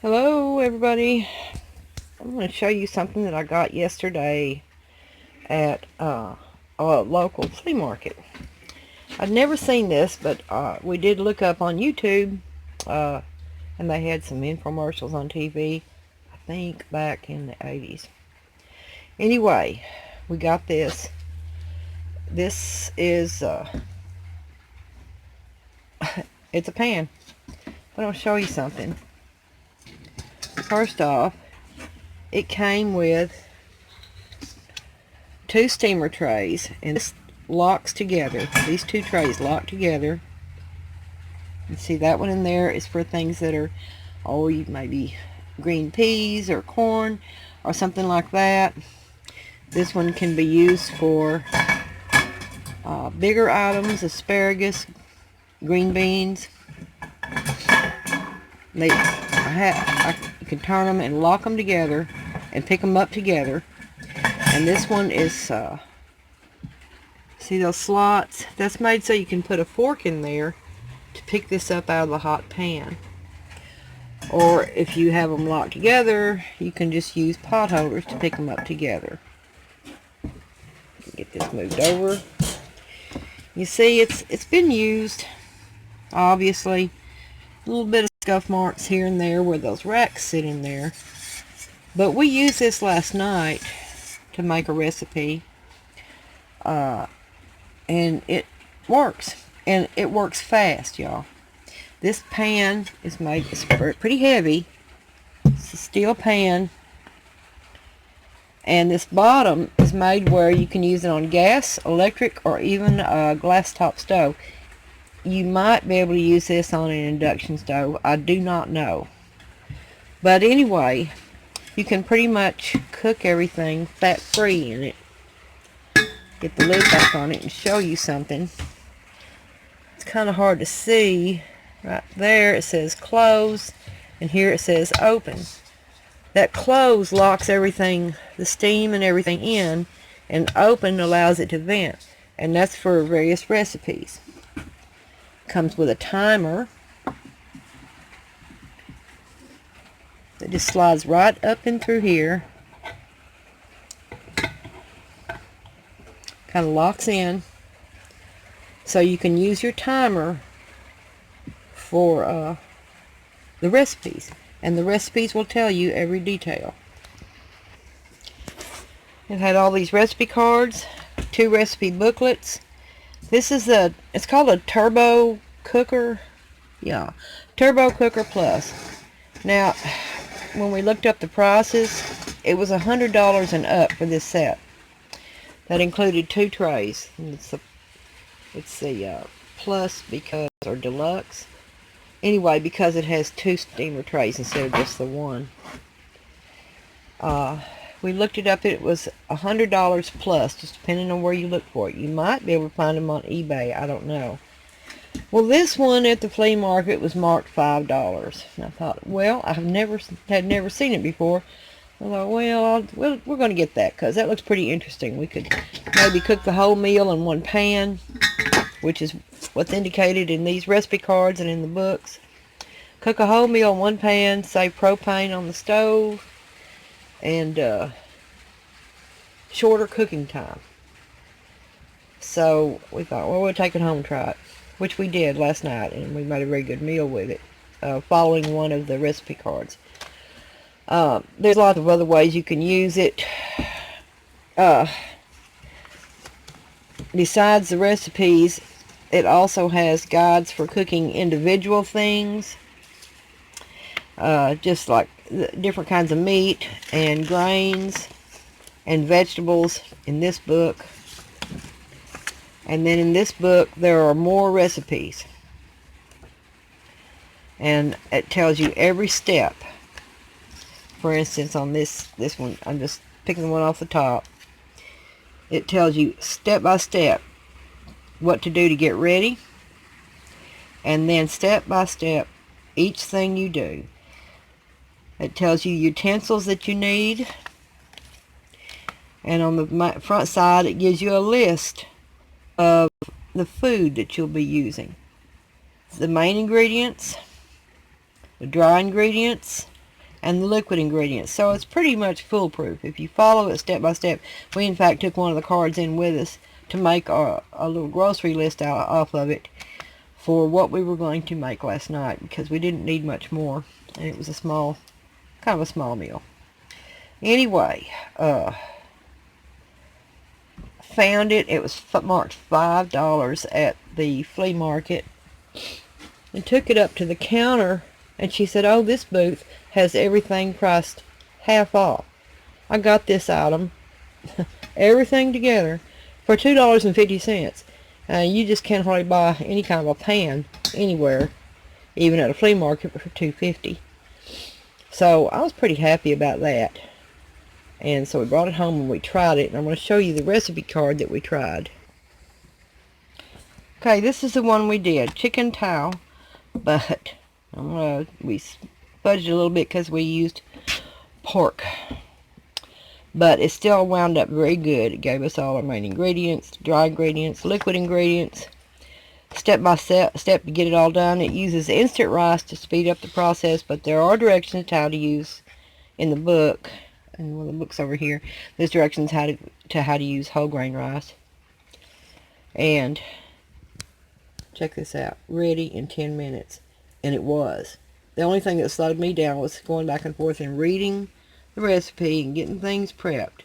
Hello everybody. I'm going to show you something that I got yesterday at a local flea market. I'd never seen this, but we did look up on YouTube, and they had some infomercials on TV, I think back in the 80s. Anyway, we got this. This is, it's a pan. But I'll show you something. First off, it came with two steamer trays, and this locks together. These two trays lock together. You see that one in there is for things that are, maybe green peas or corn or something like that. This one can be used for bigger items, asparagus, green beans. You can turn them and lock them together and pick them up together. And this one is, see those slots? That's made so you can put a fork in there to pick this up out of the hot pan. Or if you have them locked together, you can just use pot holders to pick them up together. Get this moved over. You see, it's been used, obviously. A little bit of scuff marks here and there where those racks sit in there. But we used this last night to make a recipe, and it works, and it works fast, y'all. This pan is made, it's pretty heavy. It's a steel pan, and this bottom is made where you can use it on gas, electric, or even a glass top stove. You might be able to use this on an induction stove. I do not know. But anyway, you can pretty much cook everything fat-free in it. Get the lid back on it and show you something. It's kind of hard to see. Right there it says close, and here it says open. That close locks everything, the steam and everything in, and open allows it to vent. And that's for various recipes. Comes with a timer that just slides right up and through here. Kind of locks in, so you can use your timer for the recipes, and the recipes will tell you every detail. It had all these recipe cards, two recipe booklets. This is it's called a turbo cooker. Yeah, turbo cooker plus. Now, when we looked up the prices, it was $100 and up for this set. That included two trays. And it's the plus because, or deluxe. Anyway, because it has two steamer trays instead of just the one. We looked it up. It was $100 plus, just depending on where you look for it. You might be able to find them on eBay. I don't know. Well, this one at the flea market was marked $5. And I thought, well, had never seen it before. I thought, well, we're going to get that because that looks pretty interesting. We could maybe cook the whole meal in one pan, which is what's indicated in these recipe cards and in the books. Cook a whole meal in one pan, save propane on the stove, and shorter cooking time. So we thought, well, we'll take it home and try it, which we did last night, and we made a very good meal with it, following one of the recipe cards. There's lots of other ways you can use it. Besides the recipes, it also has guides for cooking individual things, just like different kinds of meat and grains and vegetables in this book. And then in this book there are more recipes, and it tells you every step. For instance, on this one, I'm just picking one off the top. It tells you step by step what to do to get ready, and then step by step each thing you do. It tells you utensils that you need, and on the front side it gives you a list of the food that you'll be using. The main ingredients, the dry ingredients, and the liquid ingredients. So it's pretty much foolproof if you follow it step by step. We in fact took one of the cards in with us to make a little grocery list off of it for what we were going to make last night, because we didn't need much more, and it was a small, kind of a small meal. Anyway, found it. It was marked $5 at the flea market, and took it up to the counter, and she said, "Oh, this booth has everything priced half off." I got this item, everything together, for $2.50. You just can't hardly buy any kind of a pan anywhere, even at a flea market, for $2.50. So I was pretty happy about that. And so we brought it home and we tried it. And I'm going to show you the recipe card that we tried. Okay, this is the one we did. Chicken tao. But we fudged a little bit because we used pork. But it still wound up very good. It gave us all our main ingredients, dry ingredients, liquid ingredients, step by step to get it all done. It uses instant rice to speed up the process, but there are directions how to use in the book. And one of the books over here, there's directions how to use whole grain rice. And check this out, ready in 10 minutes. And it was. The only thing that slowed me down was going back and forth and reading the recipe and getting things prepped.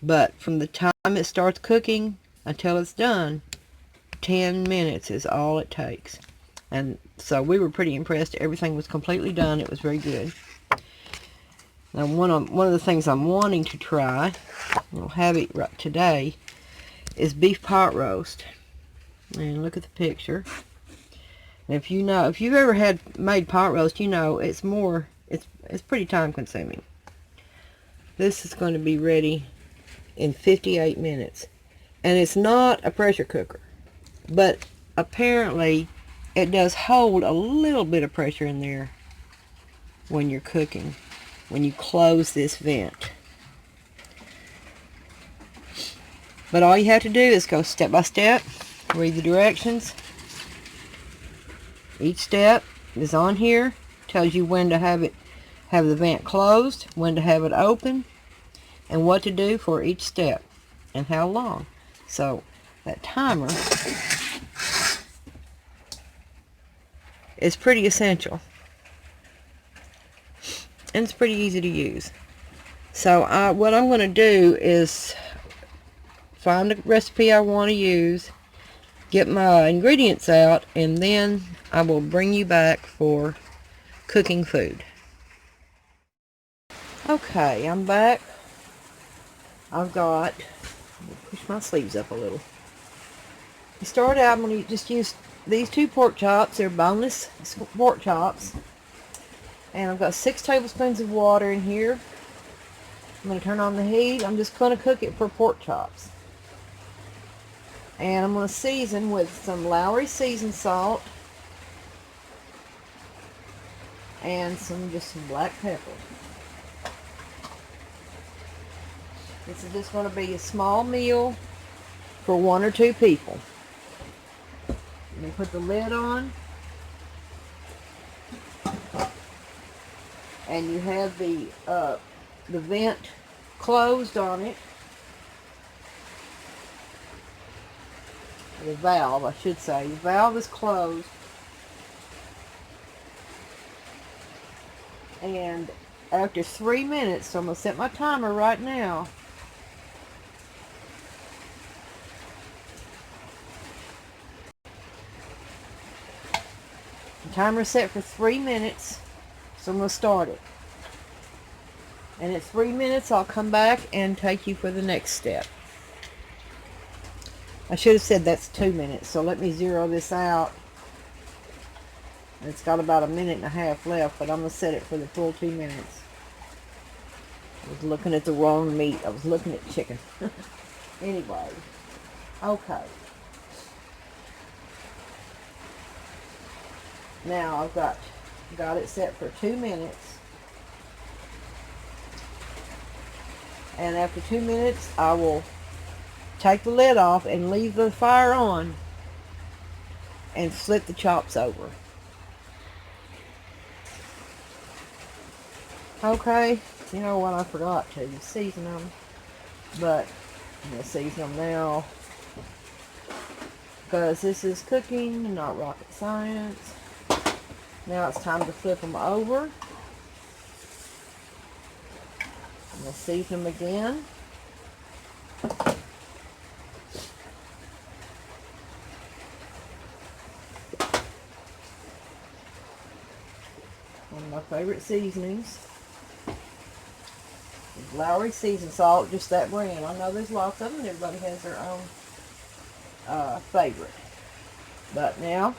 But from the time it starts cooking until it's done, 10 minutes is all it takes. And so we were pretty impressed. Everything was completely done. It was very good. Now one of the things I'm wanting to try, we'll have it right today, is beef pot roast. And look at the picture. And if you've ever made pot roast, you know it's pretty time consuming. This is going to be ready in 58 minutes. And it's not a pressure cooker, but apparently it does hold a little bit of pressure in there when you're cooking, when you close this vent. But all you have to do is go step by step, read the directions. Each step is on here, tells you when to have the vent closed, when to have it open, and what to do for each step and how long. So that timer is pretty essential, and it's pretty easy to use. So what I'm going to do is find the recipe I want to use, get my ingredients out, and then I will bring you back for cooking food. Okay, I'm back. I've got, push my sleeves up a little. To start out, I'm going to just use these 2 pork chops. They're boneless pork chops. And I've got 6 tablespoons of water in here. I'm going to turn on the heat. I'm just going to cook it for pork chops. And I'm going to season with some Lowry seasoned salt and some black pepper. This is just going to be a small meal for 1 or 2 people. I'm going to put the lid on. And you have the vent closed on it. The valve, I should say. The valve is closed. And after 3 minutes, so I'm going to set my timer right now. The timer is set for 3 minutes, so I'm going to start it. And at 3 minutes, I'll come back and take you for the next step. I should have said that's 2 minutes, so let me zero this out. It's got about 1.5 minutes left, but I'm going to set it for the full 2 minutes. I was looking at the wrong meat. I was looking at chicken. Anyway, okay. Now I've got it set for 2 minutes. And after 2 minutes, I will take the lid off and leave the fire on and flip the chops over. Okay, you know what, I forgot to season them, but I'm going to season them now because this is cooking, not rocket science. Now it's time to flip them over. I'm going to season them again. One of my favorite seasonings is Lowry seasoned salt, just that brand. I know there's lots of them, and everybody has their own favorite. But now,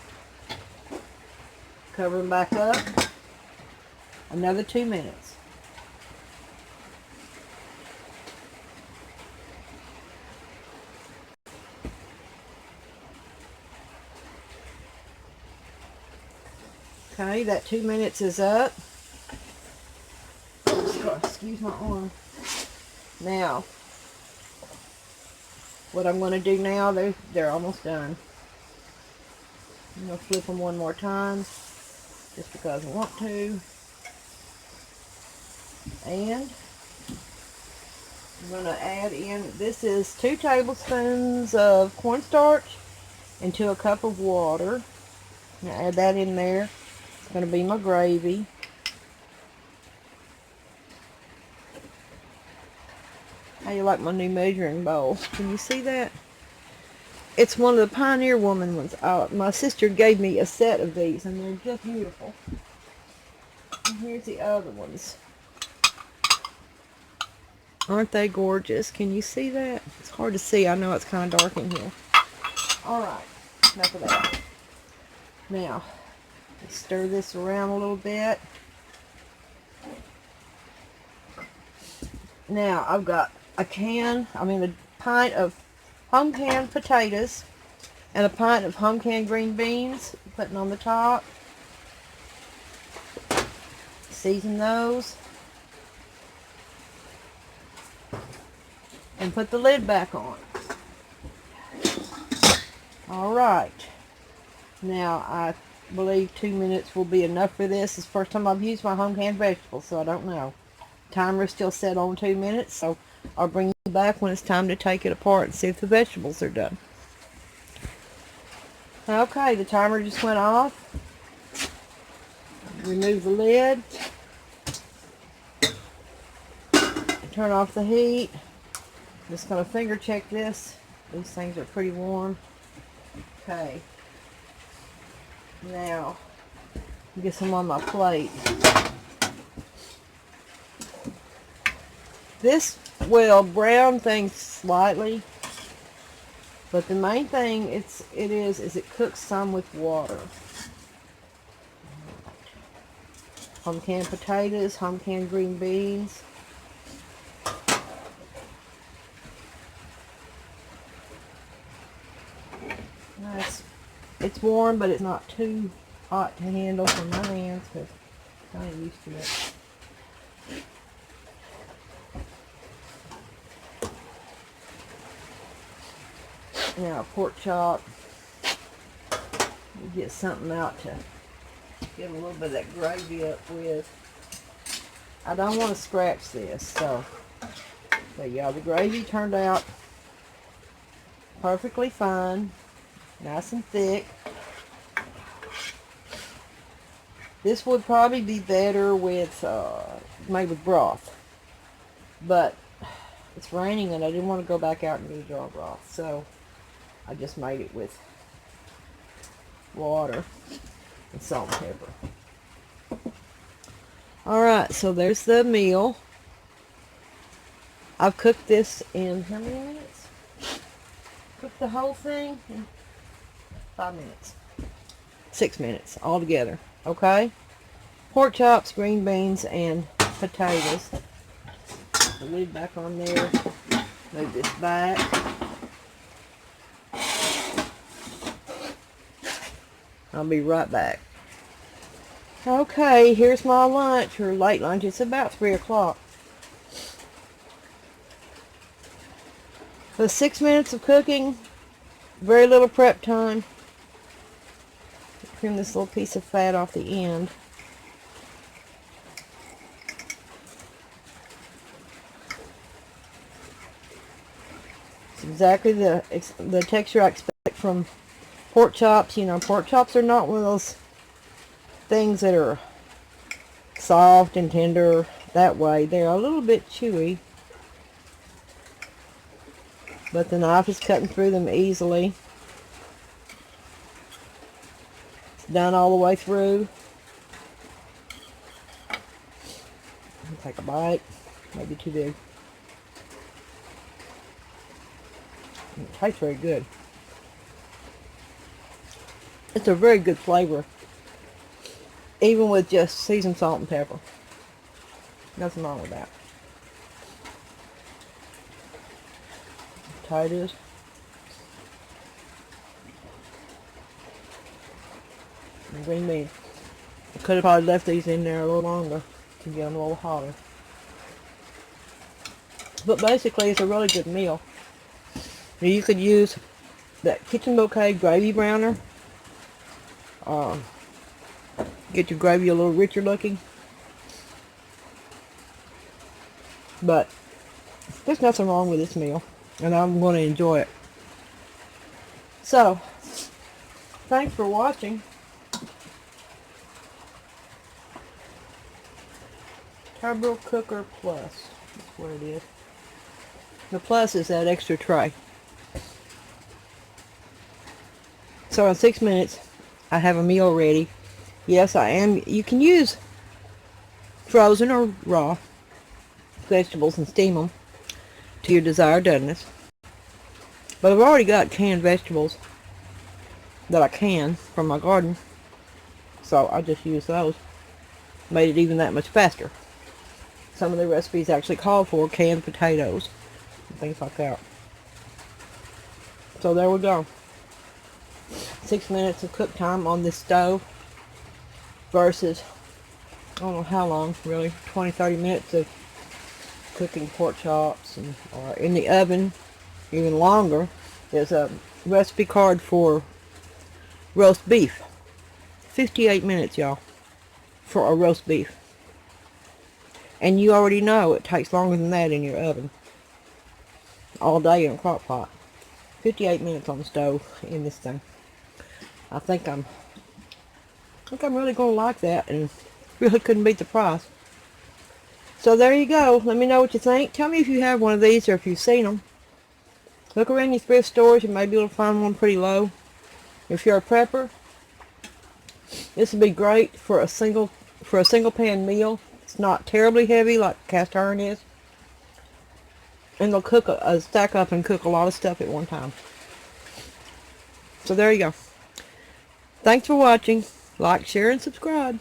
cover them back up. Another 2 minutes. Okay, that 2 minutes is up. Excuse my arm. Now, what I'm going to do now, they're almost done. I'm going to flip them one more time, just because I want to. And I'm going to add in, this is 2 tablespoons of cornstarch into a cup of water. I'm going to add that in there. It's going to be my gravy. How you like my new measuring bowl? Can you see that? It's one of the Pioneer Woman ones. My sister gave me a set of these, and they're just beautiful. And here's the other ones. Aren't they gorgeous? Can you see that? It's hard to see. I know it's kind of dark in here. Alright, enough of that. Now, stir this around a little bit. Now, I've got a pint of home canned potatoes and a pint of home canned green beans, putting on the top. Season those. And put the lid back on. Alright. Now, I believe 2 minutes will be enough for this. It's the first time I've used my home canned vegetables, so I don't know. Timer is still set on 2 minutes, so I'll bring you back when it's time to take it apart and see if the vegetables are done. Okay, the timer just went off. Remove the lid. Turn off the heat. Just going to finger check this. These things are pretty warm. Okay. Now, get some on my plate. This will brown things slightly, but the main thing it cooks some with water. Home canned potatoes, home canned green beans. It's warm, but it's not too hot to handle for my hands because I'm kind of used to it. Now, pork chop. Get something out to get a little bit of that gravy up with. I don't want to scratch this, so but yeah, the gravy turned out perfectly fine, nice and thick. This would probably be better with made with broth, but it's raining and I didn't want to go back out and get a jar of broth, so I just made it with water and salt and pepper. Alright, so there's the meal. I've cooked this in how many minutes? Cooked the whole thing in 5 minutes. 6 minutes altogether. Okay? Pork chops, green beans, and potatoes. Put the lid back on there. Move this back. I'll be right back. Okay, here's my lunch, or late lunch. It's about 3 o'clock. For 6 minutes of cooking, very little prep time. Trim this little piece of fat off the end. exactly the texture I expect from pork chops. You know, pork chops are not one of those things that are soft and tender that way. They're a little bit chewy, but the knife is cutting through them easily. It's done all the way through. Take a bite. Maybe too big. It tastes very good. It's a very good flavor, even with just seasoned salt and pepper. Nothing wrong with that. How it is. And green beans. I could have probably left these in there a little longer to get them a little hotter. But basically, it's a really good meal. Now you could use that Kitchen Bouquet gravy browner. Get your gravy a little richer looking. But there's nothing wrong with this meal, and I'm going to enjoy it. So, thanks for watching. Turbo Cooker Plus. That's what it is. The plus is that extra tray. So in 6 minutes, I have a meal ready. Yes, I am. You can use frozen or raw vegetables and steam them to your desired doneness. But I've already got canned vegetables that I can from my garden, so I just use those. Made it even that much faster. Some of the recipes actually call for canned potatoes and things like that. So there we go. 6 minutes of cook time on this stove versus, I don't know how long, really, 20-30 minutes of cooking pork chops, or in the oven even longer. There's a recipe card for roast beef. 58 minutes, y'all, for a roast beef. And you already know it takes longer than that in your oven. All day in a crock pot. 58 minutes on the stove in this thing. I think I'm really going to like that, and really couldn't beat the price. So there you go. Let me know what you think. Tell me if you have one of these or if you've seen them. Look around your thrift stores. You may be able to find one pretty low. If you're a prepper, this would be great for a single pan meal. It's not terribly heavy like cast iron is. And they'll cook stack up and cook a lot of stuff at one time. So there you go. Thanks for watching. Like, share, and subscribe.